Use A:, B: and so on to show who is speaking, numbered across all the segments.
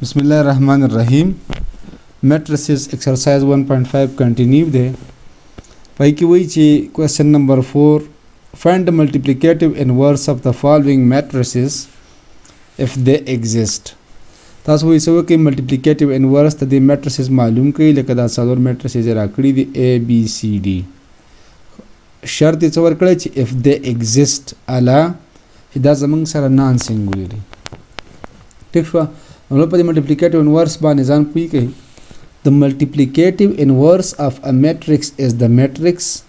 A: बिस्मिल्लाहिर्रहमानिर्रहीम matrices exercise 1.5 continue दे पाई की वही ची question number 4 find the multiplicative inverse of the following matrices if they exist तास वही सो कि multiplicative inverse त दे matrices मालूम कई लेकिन दा सालोर matrices राकड़ी दी A B C D शर्त इचवर कड़े ची if they exist अला हिदा ज़मंग सारा non singular ठीक हुआ हम लोग multiplicative inverse बाने जान पुई कही the multiplicative inverse of a matrix is the matrix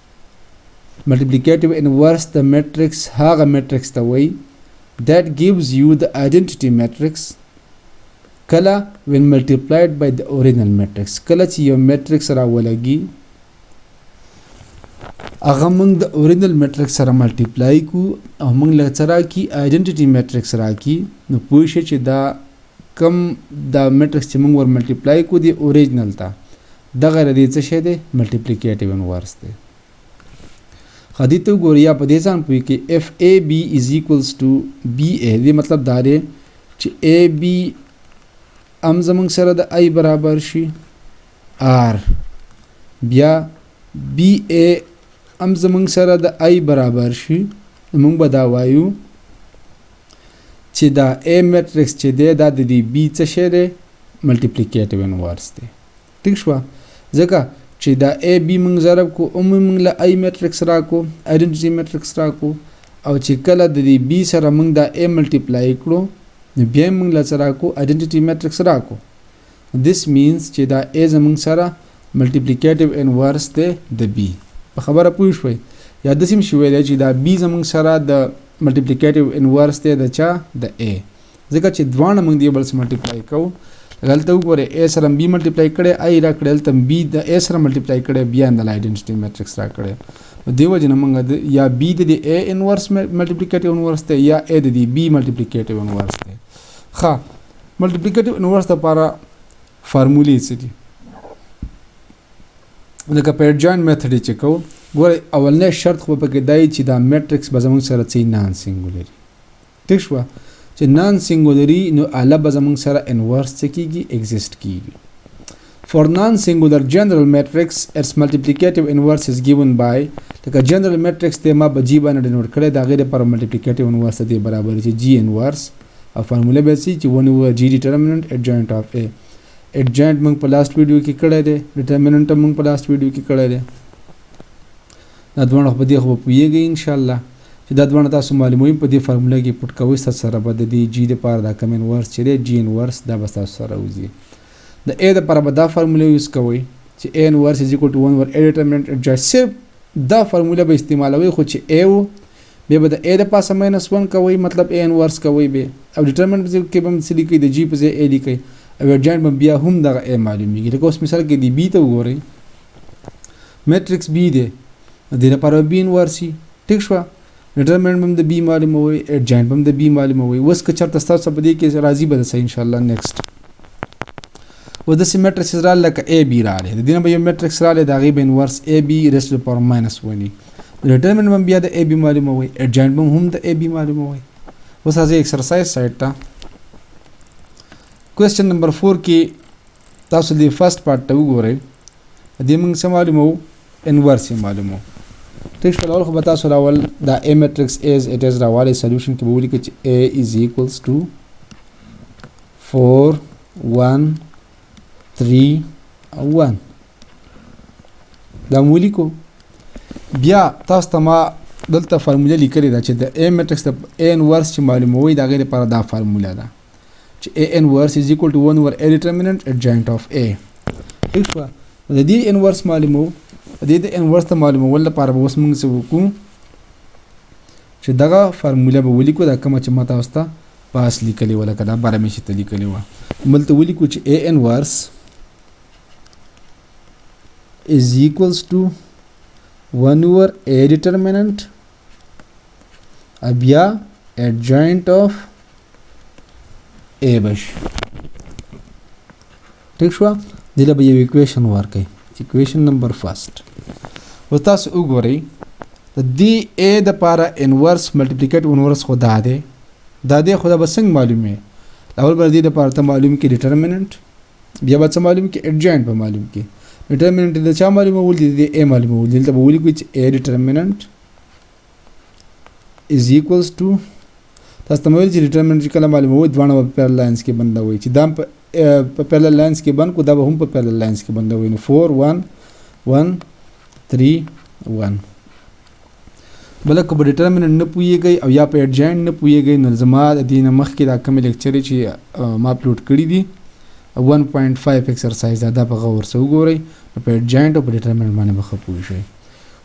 A: multiplicative inverse the matrix haga matrix the way that gives you the identity matrix kala when multiplied by the original matrix kala chi yo matrix ra walagi agamang the original matrix ra multiply ku amang la chara ki identity matrix ra ki no puishe chi da come the matrix ची मंग वर मल्टीप्लाई को the original था दगर दी च शेदे multiplicative inverse दे खदी तो गोरिया पदेसान पुई कि F A B is equals to B A दी मतलब दारे ची ए बी अम जमंग सर द आई बराबर शी आर बिया बी ए अम जमंग सर द आई बराबर शी मंग बदा वायु ची दा ए मैट्रिक्स ची दे दा दी बी च शेदे मल्टीप्लिकेटिव इनवर्स दे ठीक शवा जका ची दा ए बी मंग जरब को मंग ला आई मैट्रिक्स रा को आइडेंटिटी मैट्रिक्स रा को और ची कला दी बी सरा मंग दा ए मल्टीप्लाई करो बी मंग ला सरा को आइडेंटिटी मैट्रिक्स रा को दिस मीन्स ची दा ए जमंग सरा मल्टीप्लिकेटिव इनवर्स दे द बी खबर पूछ वई या दसिम शुवे ची दा बी जमंग सरा द multiplicative inverse दे द चा द a जका ची द्वान मंग दी बल्स मल्टीप्लाई को गलत ऊपर a सर b मल्टीप्लाई करे i रा करे तम b the a sir multiply करे b अंदर आइडेंटिटी मैट्रिक्स रा करे देव जन मंग या b दे a इनवर्स मल्टीप्लिकेटिव इनवर्स दे या a दे b मल्टीप्लिकेटिव इनवर्स दे खा मल्टीप्लिकेटिव इनवर्स द पारा फार्मूले सिटी जका पे एडजॉइंट मेथड ची को गोरे अवलने शर्त खो पके दाई ची दा मैट्रिक्स बजमंग सरा ची नॉन सिंगुलरी ठीक शवा ची नॉन सिंगुलरी नो आला बजमंग सरा इनवर्स चकीगी एग्जिस्ट कीगी for non singular general matrix its multiplicative inverse is given by like a general matrix ते मा बजीबा न डिनोट करे दा गरे पर multiplicative inverse दे बराबर ची g inverse और फार्मूला बेसी ची 1 over g determinant adjoint of a adjoint मंग पर लास्ट वीडियो की करे दे determinant मंग पर लास्ट वीडियो की करे दे नदवान खबदी खब पुयेगी इंशाल्लाह ददवान तासु मालूम हुई पदी फार्मूला की पुट का वैसा सारा बददी जी दे पार दा कम इनवर्स चले जी इनवर्स दा बस्ता सारा उजी द ए द पार बदा फार्मूला यूज कवई च A inverse is equal to 1 over A determinant adjoint सिर्फ दा फार्मूला बे इस्तेमाल हुई खुद ए वो बे बदा ए द पास -1 कवई मतलब ए इनवर्स कवई बे अब डिटरमिनेंट के बम से लिखी द जी पे ए लिखी अब एडजॉइंट बम बिया हम दा ए मालूम है कि उस मिसाल के दी बी तो हो रही मैट्रिक्स बी दे देना पर बी इनवर्स ही ठीक शवा डिटरमिनेंट बम द बी मालूम हुई एडजॉइंट बम द बी मालूम हुई वस का चर्त स्तर सब दे के राजी बद से इंशाल्लाह नेक्स्ट वो द मैट्रिक्स रा लक ए बी रा ले देना भाई मैट्रिक्स रा ले दागी inverse A B raised to power -1 determinant बम बिया द ए बी मालूम हुई एडजॉइंट बम हम द ए बी मालूम हुई वस आज एक्सरसाइज साइड ता क्वेश्चन नंबर 4 की तासु दी फर्स्ट पार्ट तो गोरे दी मंग से मालूम हो इनवर्स से मालूम हो ठीक है और बता सो रावल द A matrix is it is रावल सॉल्यूशन की बोली कि a इज इक्वल्स टू 4 1 3 1 द मूली को बिया तास तमा दलता फार्मूला लिखरे दा च the A matrix the a inverse ची मालूम होई दा गरे पर दा फार्मूला दा a inverse is equal to 1 over a determinant adjoint of a ठीक है यदि inverse मालूम हो यदि inverse तो मालूम हो वल्ला पार बस मंग से वो दगा फार्मूला बोली को दका मच मता वस्ता पास लिखले वाला कदा 12 में शित लिखले वा मल तो बोली कुछ a inverse is equals to 1 over a determinant अब या adjoint of ए बश ठीक शवा दिला भाई इक्वेशन वर्क है इक्वेशन नंबर फर्स्ट वतास उगोरे दी ए द पारा इनवर्स मल्टीप्लिकेटिव इनवर्स खुदा दे खुदा बसंग मालूम है اول بر دې لپاره ته معلوم کې ډیټرمیننت، بیا به څه معلوم کې ایڈجاینټ به معلوم کې. ډیټرمیننت د چا معلومول دي؟ د A معلومول دي. دلته به ولیکو چې A ډیټرمیننت از ایکوالز ټو، تاسو ته مې ویل چې ډیټرمیننت چې کله معلوموي دواړه په پیرل لاینز کې بندوي، چې دا په پیرل لاینز کې بند کو دا به هم په پیرل لاینز کې بندوي. نو 4 1 1 3 1. بلکې په ډیټرمیننت نه پوهیږئ او یا په ایډجاینټ نه پوهیږئ نو زما د دې نه مخکې دا کوم لیکچر چې ما اپلوډ کړي دي 1.5 ایکسرسایز دا په غور سره وګورئ، په ایډجاینټ او په ډیټرمیننت باندې به ښه پوه شئ.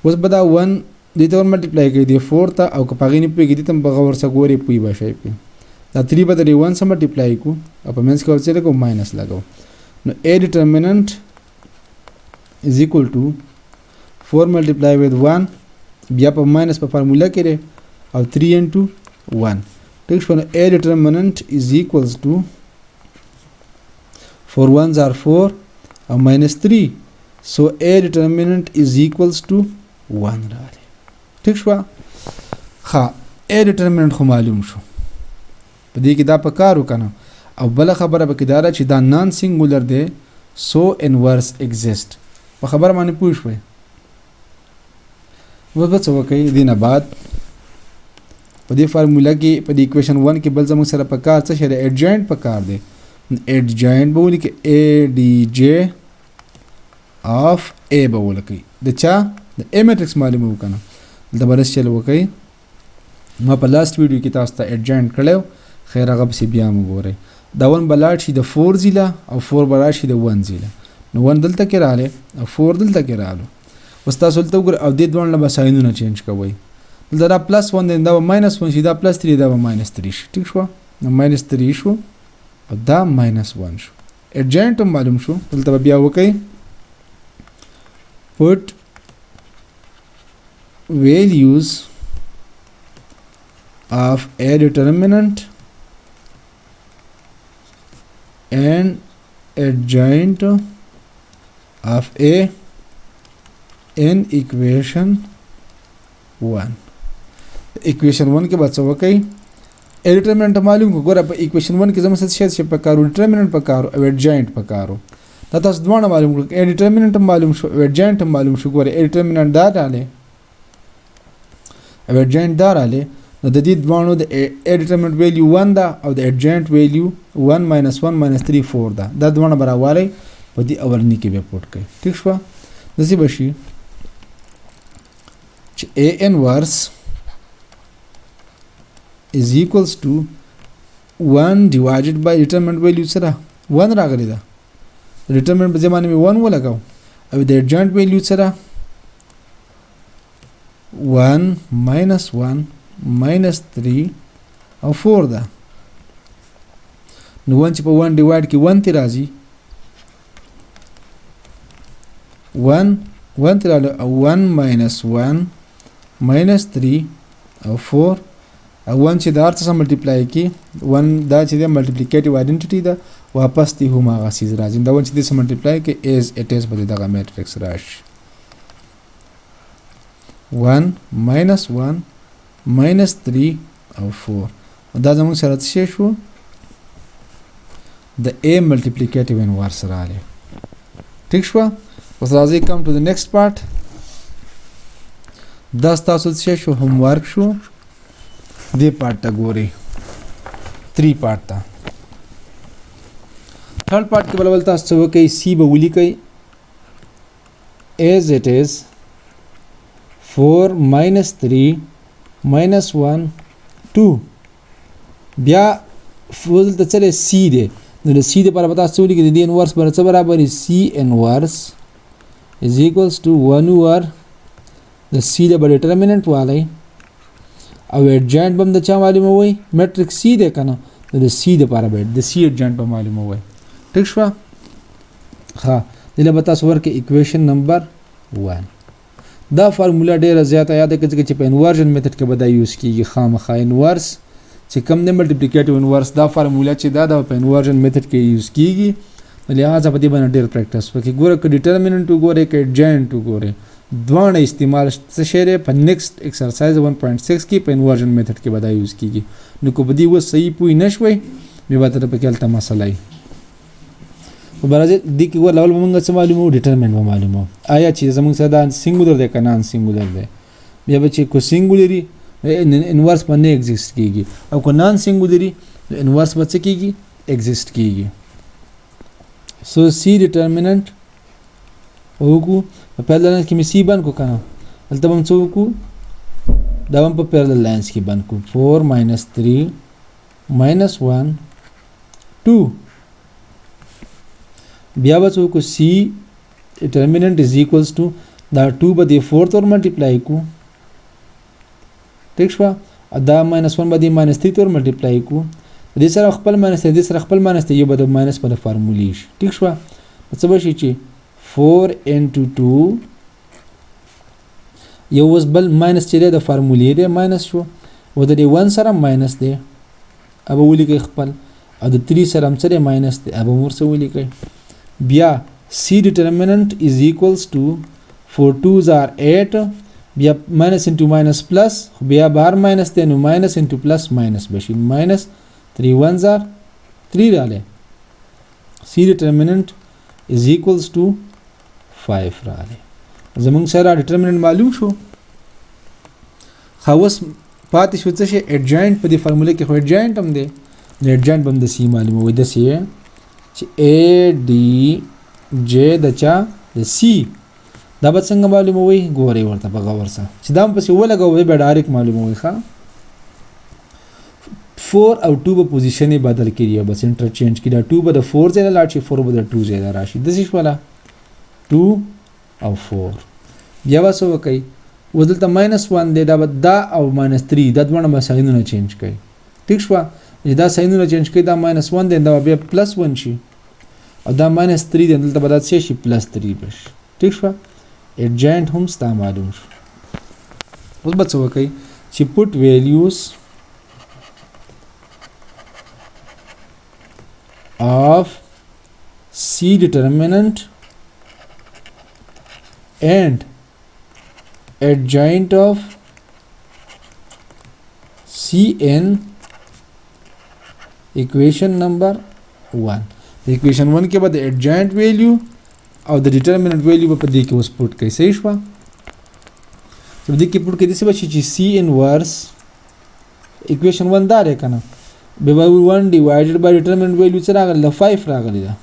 A: اوس به دا 1 دې ته ور ملټیپلای کړئ د 4 ته او که په هغې نه پوهېږئ دې ته هم په غور سره ګورئ پوه به شئ پې. دا 3 به د 1 سره ملټیپلای کړو او په منځ کې ورڅه لګو ماینس لګو. نو A ډیټرمیننت از ایکول ټو 4 ملټیپلای وذ 1 بیا په ماینس په فارمولا کې دی او 3 انټو 1. ټیک شو. نو A ډیټرمیننت از ایکولز ټو 4 1s are 4 او minus 3. So A determinant is equals to 1 راځي. ٹھیک شو. ها A determinant خو معلوم شو. په دې کې دا په کار وکنه او بل خبره به کې دا چې دا نان سنگولر دی so inverse exist. په خبره باندې پوه شوي. وبس وکي دینه بعد په دې فارمولا کې په دې ایکویشن 1 کې بل زموږ سره په کار څه شي ایڈجاینټ په کار دی. ایڈجاینټ به ولیکئ ADJ of A به ولیکئ د چا د A میټرکس معلومه وکنه. دلته به رس چل وکئ. ما په لاست ویډیو کې تاسو ته ایڈجاینټ کړی خیر هغه پسې بیا هم وګورئ. دا 1 به لاړ شي د 4 ځیله او 4 به راشي د 1 ځیله. نو 1 دلته کې راغلی او 4 دلته کې راغلو. اوس تاسو دلته وګورئ او دې دواړو نه به ساینونه چینج کوئ. دلته دا پلس 1 دی دا به ماینس 1 شي، دا پلس 3 دا به ماینس 3 شي. ټیک شو. نو ماینس 3 شو او دا ماینس 1 شو. ایڈجاینټ هم معلوم شو. دلته به بیا وکئ put values of A determinant and adjoint of A in equation 1. equation 1 के बाद څه وکئ A determinant معلوم کو. ګوره په equation 1 کې زموږ څه شی په کارو determinant په کارو او adjoint په کارو. دا تاسو دواړه معلوم کړئ. A determinant معلوم شو او adjoint معلوم شو. ګوره A determinant دا راغلی او adjoint دا راغلی. نو د دې دواړو د A determinant value 1 ده او د adjoint value 1 minus 1 minus 3 4 ده. دا دواړه به راوالی په دې اولني کې به پوټ کړئ. ټیک شوه. داسې به شي چې A inverse is equals to 1 divided by determinant value سره 1 راغلی ده. determinant په ځمانه مې 1 ولګاو او د adjoint value سره 1 minus 1 minus 3 او 4 ده. نو 1 چې په 1 ډیوایډ کې 1 تی راځي 1 تی راځي او 1 minus 1 minus 3 او 4 او 1 چې د هر څه سره ملټیپلای کی 1 دا چې د ملټیپلیکیټیو آیډنټیټي ده واپس دی هم هغه سیز راځي. دا 1 چې د سره ملټیپلای کی از اټ از به دغه میټرکس راشي 1 minus 1 minus 3 او 4. دا زموږ سره څه شو د A multiplicative inverse راغلی. ٹھیک شو. اوس راځئ come to the next part. دا ستاسو څه شو هوم ورک شو. دې پارت ته ګورئ 3 پارت ته. تھرڈ پارت کې بل تاسو څه وکئ C به ولیکئ as it is 4 minus 3 minus 1 2 بیا فوزل ته چره C دی. نو د C لپاره به تاسو ولیکئ د دې انورس باندې څه برابر C inverse is equals to 1 over د C د ډیټرمیننت والی او ایڈجاینټ بم د چا معلومه وای میټرکس C دی کنه. نو د C لپاره به د C ایڈجاینټ به معلومه وای. ٹھیک شو. ها دله به تاسو ورکه ایکویشن نمبر 1. دا فارمولا ډیره زیاته یاد کړئ چې په انورژن میتھډ کې به دا یوز کیږي. خامخا انورس چې کم نه ملټیپلیکیټیو انورس دا فارمولا چې دا د انورژن میتھډ کې یوز کیږي. لہذا په دې باندې ډیر پریکټیس وکړئ. ګوره ک ډیټرمیننت وګورئ ک ایڈجاینټ وګورئ دوانه استعمال څه شی په نیکسټ ایکسرسایز 1.6 کې په انورژن میتھډ کې به دا یوز کیږي. نو کو بدی و صحیح پوی نشوي بیا به ته پکې هلته مسله وي. په برازیل دې کې ور لول به موږ څه معلومو ډیټرمنټ به معلومو آیا چې زموږ سره دا سینګولر دی که نان سینګولر دی. بیا به چې کو سینګولري انورس به نه ایگزیسټ کېږي او که نان سینګولري انورس به څه کېږي ایگزیسټ کېږي. سو سی ډیټرمنټ وکړو په پیرلل لاینز کې مې سی بند کړو که نه هلته به هم څه وکړو دا هم په پیرلل لاینز کې بند کړو 4 minus 3 minus 1 2 بیا به څه وکړو سی ډیټرمنټ از ایکولز ټو دا 2 به دې 4 تور ملټیپلای کړو ٹھیک شوه دا -1 به دې -3 تور ملټیپلای کړو دې سره خپل ماینس دې سره خپل ماینس یو به د ماینس په فارمولې شي ٹھیک شوه څه به شي چې 4 into 2 یو اوس بل ماینس چې دی د فارمولې دی ماینس شو او د دې 1 سره ماینس دی अब ولیکئ خپل او د 3 سره هم څه دی ماینس دی अब ورسره ولیکئ بیا سی ډیټرمنټ از ایکولز ټو 4 2s are 8 بیا ماینس انټو ماینس پلس بیا بهر ماینس دی نو ماینس انټو پلس ماینس بشي ماینس 3 1s are 3 راغلی سی ډیټرمنټ از ایکولز ټو 5 راغلی زمونږ سره ډیټرمنټ معلوم شو. خو اوس پاتې شو څه شی اډجاینټ په دې فارموله کې خو اډجاینټ هم دی نو اډجاینټ به هم داسې معلوموي داسې چې ا ډي جې د چا د سی دا به څنګه معلوموي ګورئ ورته په غور سره چې دا هم پسې ولګوئ بیا ډایرکټ معلوموي ښه 4 او 2 به پوزیشن یې بدل کړي بس انټرچینج کړي دا 2 به د 4 ځای نه لاړ شي 4 به د 2 ځای نه راشي داسې شوله 2 او 4 بیا به څه وکئ اوس دلته -1 دی دا به دا او -3 دا دواړه به ساینونه چینج کوي ټیک شوه چې دا ساینونه چینج کوي دا -1 دی دا به بیا +1 شي او دا -3 دی دلته به دا څه شي +3 به شي ټیک شوه اډجاینټ هم ستا معلوم شو. اوس به څه وکئ چې پوټ ویلیوز of C determinant and adjoint of Cn equation number 1 equation 1 के बाद adjoint value और the determinant value पे दे के उस पुट कैसे ही हुआ तो दे के पुट के दिसे बची ची C inverse equation 1 दार है का ना by 1 divided by determinant value से रागल 5 रागल इधर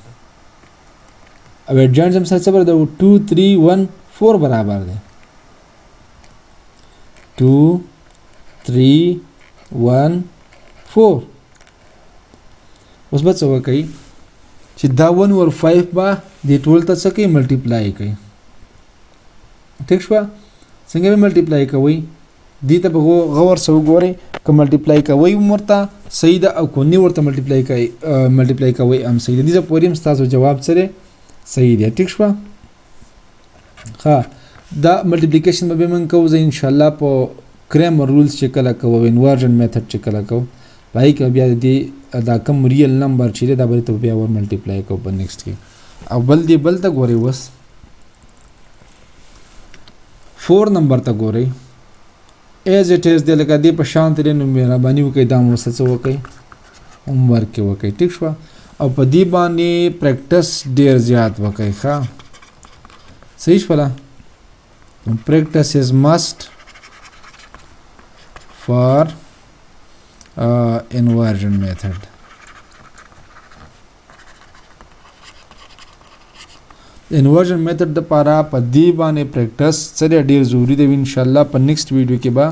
A: अब adjoint हम सच पर दो 2 3 1 4 बराबर दे 2 3 1 4 उस बात से कही सीधा 1 और 5 बा दे टोल तक सके मल्टीप्लाई कही ठीक शवा संगे में मल्टीप्लाई का वही दी तब वो गौर से गोरे का मल्टीप्लाई का वही उमरता सही दा अब कोनी वर्ता मल्टीप्लाई का वही हम सही दी जब पोरियम स्टार्स जवाब सरे सही दिया ठीक शवा हाँ दा मल्टीप्लिकेशन में भी मन को जे इंशाल्लाह पो क्रैमर रूल्स चेक कला को इन्वर्जन मेथड चेक कला को भाई का बिया दी दा कम रियल नंबर छिरे दा बरे तो बिया और मल्टीप्लाई को पर नेक्स्ट के अब बल दी बल तक गोरे बस 4 नंबर तक गोरे एज इट इज दे लगा दे पर शांत रे नु मेरा बानी वो के दाम सच वो के होमवर्क के वो के ठीक शवा अब पदी बानी प्रैक्टिस देर ज्यादा वो के खा सही वाला practice is must for inversion method inversion method د پاره په دی باندې پریکټس سره ډیر ضروری دی ان شاء الله په نیکسٹ ویډیو کې به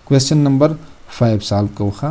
A: کوېسچن نمبر 5 سالو کوخه